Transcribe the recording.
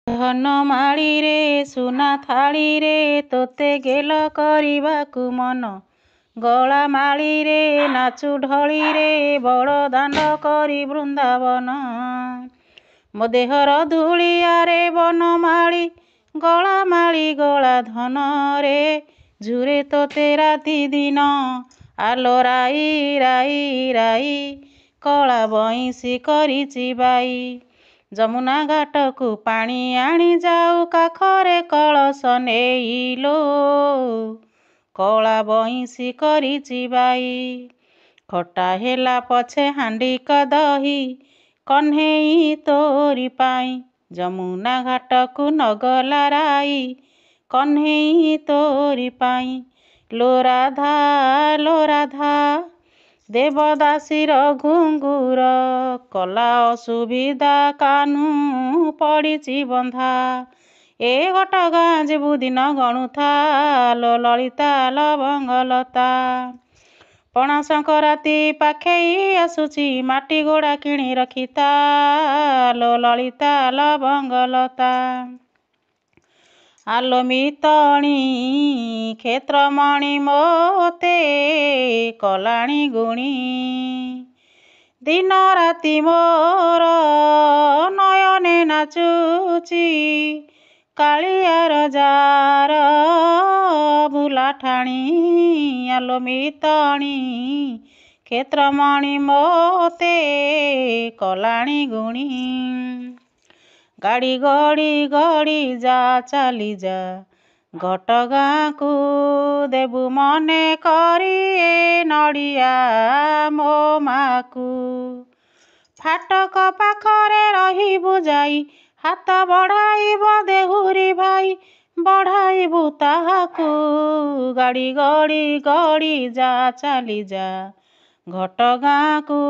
ଧନ ମାଳିରେ ସୁନା ଥାଳିରେ ତୋତେ ଗେଲ କରିବାକୁ ମନ। ଗଳା ମାଳିରେ ନାଚୁ ଢଳିରେ ବଡ଼ ଦାଣ୍ଡ କରି ବୃନ୍ଦାବନ। ମୋ ଦେହର ଧୂଳିଆରେ ବନମାଳି ଗଳା ମାଳି ଗଳା ଧନରେ ଝୁରେ ତୋତେ ରାତି ଦିନ। ଆଲୋ ରାଇ ରାଇ ରାଇ କଳା ବଇଁଶୀ କରିଛି ବାଇ। ଯମୁନା ଘାଟକୁ ପାଣି ଆଣି ଯାଉ କାଖରେ କଳସ ନେଇଲୋ। କଳା ବଇଁଶୀ କରିଛି ବାଇ। ଖଟା ହେଲା ପଛେ ହାଣ୍ଡିକ ଦହି କହ୍ନେଇ ତୋରି ପାଇଁ। ଯମୁନା ଘାଟକୁ ନଗଲା ରାଇ କହ୍ନେଇ ତୋରି ପାଇଁ। ଲୋ ରାଧା ଲୋ ରାଧା ଦେବଦାସୀର ଘୁଙ୍ଗୁର କଲା ଅସୁବିଧା କାହ୍ନୁ ପଡ଼ିଛି ବନ୍ଧା। ଏ ଘଟଗାଁ ଯିବୁ ଦିନ ଗଣୁଥା ଲୋ ଲଳିତା ଲବଙ୍ଗଲତା। ପଣା ସଂକ୍ରାନ୍ତି ପାଖେଇ ଆସୁଛି ମାଟି ଗୋଡ଼ା କିଣି ରଖିଥା ଲୋ ଲଳିତା ଲବଙ୍ଗଲତା। ଆଲୋ ମିତଣୀ କ୍ଷେତ୍ରମଣି ମୋତେ କଲାଣି ଗୁଣି। ଦିନ ରାତି ମୋର ନୟନେ ନାଚୁଛି କାଳିଆର ଯାର ଭୁଲା ଠାଣି। ଆଲୋ ମିତଣୀ କ୍ଷେତ୍ରମଣି ମୋତେ କଲାଣି ଗୁଣି। ଗାଡ଼ି ଗଡ଼ି ଗଡ଼ି ଯା ଚାଲି ଯା ଘଟଗାଁକୁ ଦେବୁ ମନେ କରି ଏ ନଡ଼ିଆ ମୋ ମାକୁ। ଫାଟକ ପାଖରେ ରହିବୁ ଯାଇ ହାତ ବଢ଼ାଇବ ଦେହୁରୀ ଭାଇ ବଢ଼ାଇବୁ ତାହାକୁ। ଗାଡ଼ି ଗଡ଼ି ଗଡ଼ି ଯା ଚାଲି ଯା ଘଟଗାଁକୁ।